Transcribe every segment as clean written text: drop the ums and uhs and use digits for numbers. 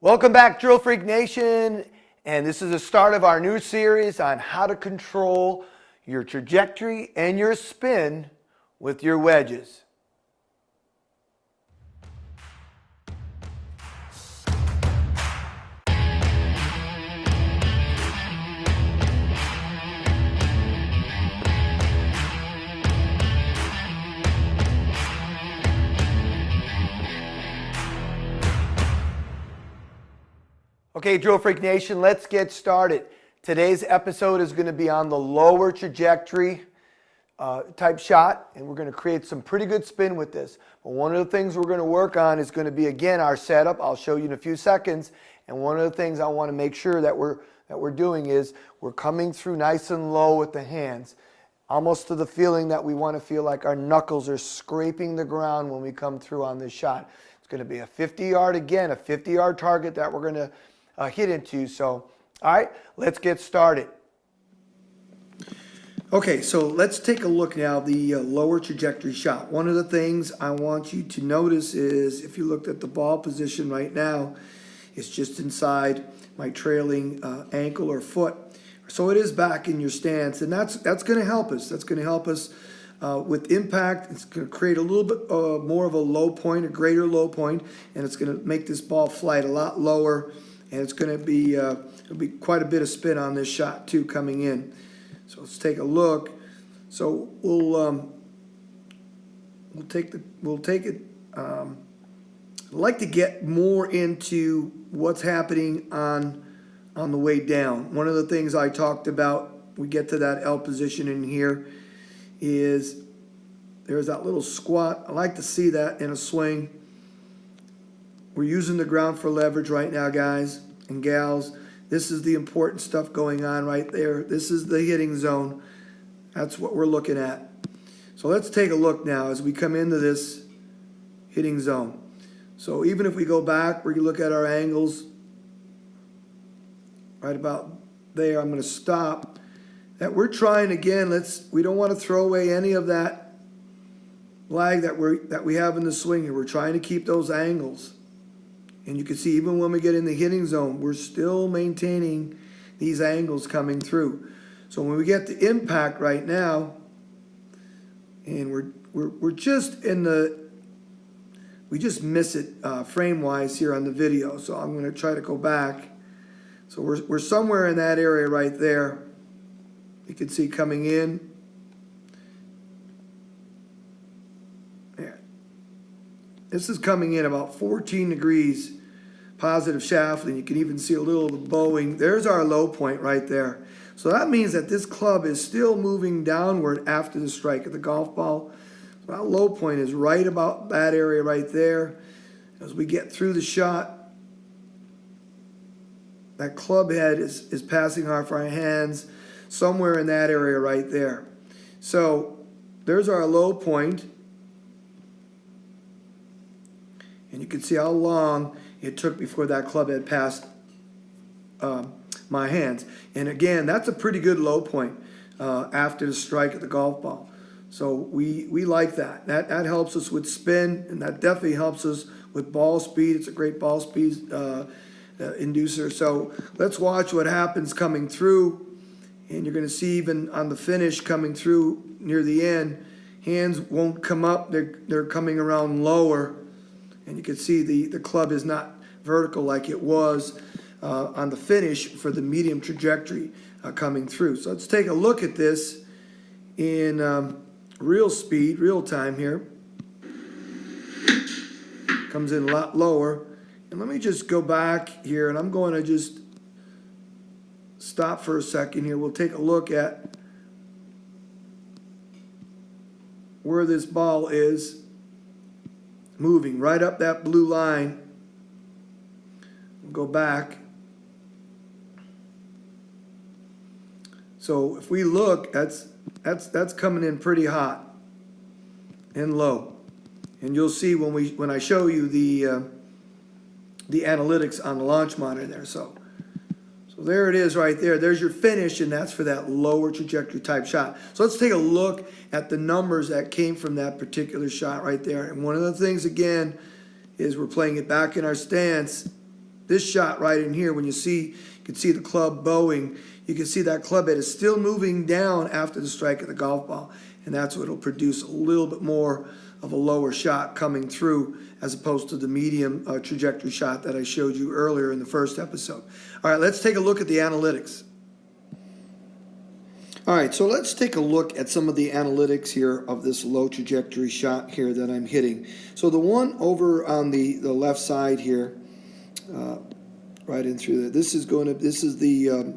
Welcome back, Drill Freak Nation, and this is the start of our new series on how to control your trajectory and your spin with your wedges. Okay, Drill Freak Nation, let's get started. Today's episode is going to be on the lower trajectory type shot, and we're going to create some pretty good spin with this. But one of the things we're going to work on is going to be, again, our setup. I'll show you in a few seconds. And one of the things I want to make sure that we're doing is we're coming through nice and low with the hands, almost to the feeling that we want to feel like our knuckles are scraping the ground when we come through on this shot. It's going to be a 50-yard, again, a 50-yard target that we're going to hit into. So, all right, let's get started. Okay, so let's take a look now at the lower trajectory shot. One of the things I want you to notice is if you looked at the ball position right now, it's just inside my trailing ankle or foot. So it is back in your stance, and that's going to help us. That's going to help us with impact. It's going to create a little bit more of a low point, a greater low point, and it's going to make this ball flight a lot lower. And it's going to be it'll be quite a bit of spin on this shot too coming in. So let's take a look. So we'll take it. I'd like to get more into what's happening on the way down. One of the things I talked about, we get to that L position in here, is there's that little squat. I like to see that in a swing. We're using the ground for leverage right now, guys and gals. This is the important stuff going on right there. This is the hitting zone. That's what we're looking at. So let's take a look now as we come into this hitting zone. So even if we go back, we look at our angles right about there. I'm going to stop. That we're trying again. We don't want to throw away any of that lag that we have in the swing here. We're trying to keep those angles. And you can see even when we get in the hitting zone, we're still maintaining these angles coming through. So when we get the impact right now, and we're just in the, we just miss it frame-wise here on the video. So I'm going to try to go back. So we're somewhere in that area right there. You can see coming in. This is coming in about 14 degrees positive shaft, and you can even see a little of the bowing. There's our low point right there. So that means that this club is still moving downward after the strike of the golf ball. So that low point is right about that area right there. As we get through the shot, that club head is passing off our hands somewhere in that area right there. So there's our low point. And you can see how long it took before that club had passed my hands. And again, that's a pretty good low point after the strike of the golf ball. So we like that. That helps us with spin, and that definitely helps us with ball speed. It's a great ball speed inducer. So let's watch what happens coming through. And you're going to see even on the finish coming through near the end, hands won't come up. They're coming around lower. And you can see the club is not vertical like it was on the finish for the medium trajectory coming through. So let's take a look at this in real speed, real time here. Comes in a lot lower. And let me just go back here, and I'm going to just stop for a second here. We'll take a look at where this ball is. Moving right up that blue line. We'll go back. So if we look, that's coming in pretty hot and low. And you'll see when I show you the analytics on the launch monitor there. So there it is right there. There's your finish, and that's for that lower trajectory type shot. So let's take a look at the numbers that came from that particular shot right there. And one of the things, again, is we're playing it back in our stance. this shot right in here, when you can see the club bowing, you can see that club head is still moving down after the strike of the golf ball. And that's what will produce a little bit more of a lower shot coming through as opposed to the medium trajectory shot that I showed you earlier in the first episode. All right, let's take a look at the analytics. All right, so let's take a look at some of the analytics here of this low trajectory shot here that I'm hitting. So the one over on the left side here, right in through there, this is the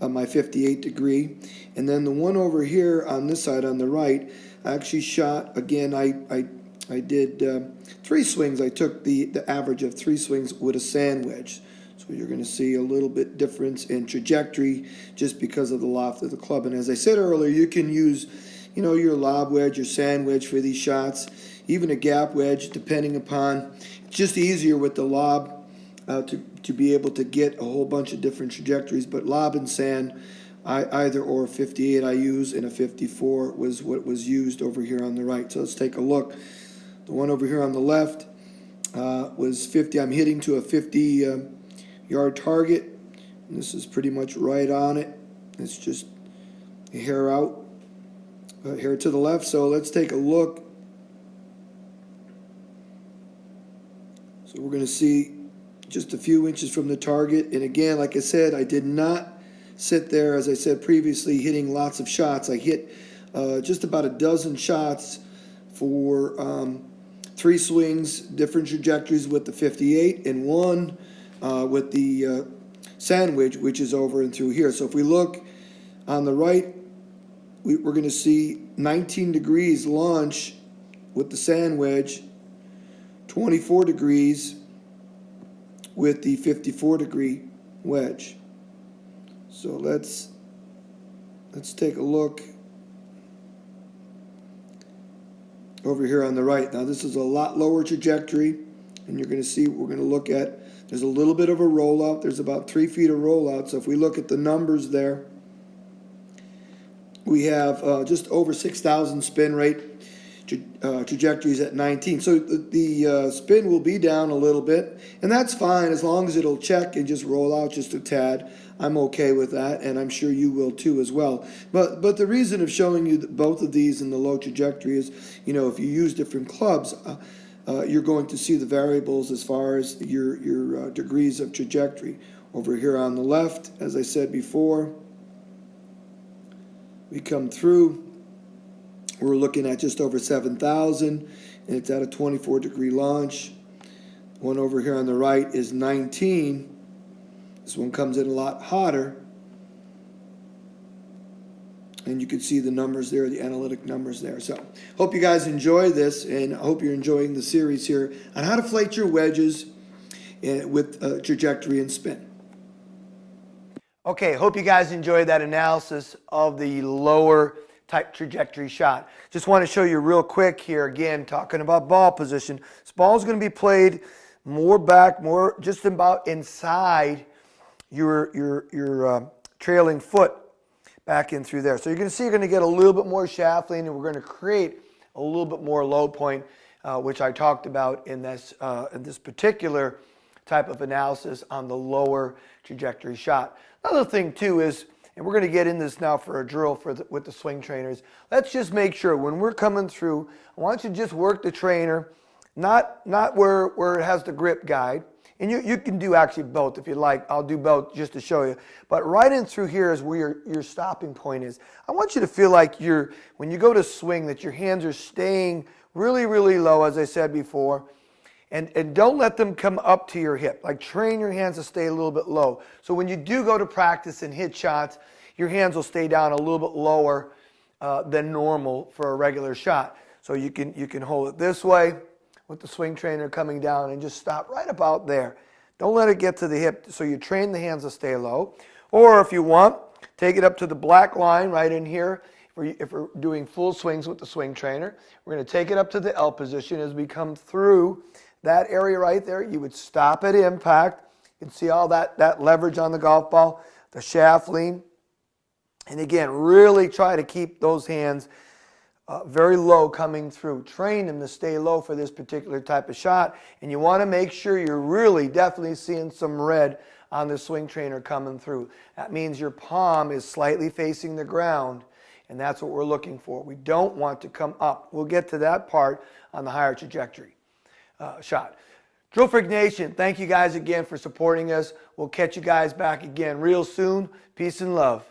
my 58 degree, and then the one over here on this side on the right, I actually shot again. I did 3 swings. I took the average of 3 swings with a sand wedge. So you're going to see a little bit difference in trajectory just because of the loft of the club. And as I said earlier, you can use, your lob wedge, your sand wedge for these shots, even a gap wedge, depending upon. It's just easier with the lob to be able to get a whole bunch of different trajectories. But lob and sand, either or 58 I use, and a 54 was what was used over here on the right. So let's take a look. The one over here on the left was 50. I'm hitting to a 50 yard target. And this is pretty much right on it. It's just a hair out, hair to the left. So let's take a look. So we're going to see just a few inches from the target. And again, like I said, I did not sit there, as I said previously, hitting lots of shots. I hit just about a dozen shots for 3 swings, different trajectories with the 58, and 1 with the sandwich, which is over and through here. So if we look on the right, we're going to see 19 degrees launch with the sand wedge, 24 degrees with the 54 degree wedge. So let's take a look over here on the right. Now this is a lot lower trajectory, and you're going to see what we're going to look at. There's a little bit of a rollout. There's about 3 feet of rollout. So if we look at the numbers there, we have just over 6,000 spin rate trajectories at 19. So the spin will be down a little bit, and that's fine as long as it'll check and just roll out just a tad. I'm okay with that, and I'm sure you will too as well. But the reason of showing you both of these in the low trajectory is, if you use different clubs, you're going to see the variables as far as your degrees of trajectory. Over here on the left, as I said before, we come through. We're looking at just over 7,000, and it's at a 24 degree launch. One over here on the right is 19. This one comes in a lot hotter. And you can see the numbers there, the analytic numbers there. So hope you guys enjoy this, and I hope you're enjoying the series here on how to flate your wedges with trajectory and spin. Okay, hope you guys enjoyed that analysis of the lower type trajectory shot. Just want to show you real quick here, again, talking about ball position. This ball is going to be played more back, more just about inside your trailing foot back in through there. So you're going to see you're going to get a little bit more shaft lean, and we're going to create a little bit more low point, which I talked about in this particular type of analysis on the lower trajectory shot. Another thing too is, and we're going to get in this now for a drill with the swing trainers, let's just make sure when we're coming through, I want you to just work the trainer, not where it has the grip guide. And you can do actually both if you like. I'll do both just to show you. But right in through here is where your stopping point is. I want you to feel like when you go to swing, that your hands are staying really, really low, as I said before. And don't let them come up to your hip. Like, train your hands to stay a little bit low. So when you do go to practice and hit shots, your hands will stay down a little bit lower than normal for a regular shot. So you can hold it this way with the swing trainer coming down and just stop right about there. Don't let it get to the hip, so you train the hands to stay low. Or if you want, take it up to the black line right in here. If we're doing full swings with the swing trainer, we're going to take it up to the L position. As we come through that area right there, you would stop at impact. You can see all that leverage on the golf ball, the shaft lean. And again, really try to keep those hands very low coming through. Train them to stay low for this particular type of shot, and you want to make sure you're really definitely seeing some red on the swing trainer coming through. That means your palm is slightly facing the ground, and that's what we're looking for. We don't want to come up. We'll get to that part on the higher trajectory shot. Drill Freak Nation, thank you guys again for supporting us. We'll catch you guys back again real soon. Peace and love.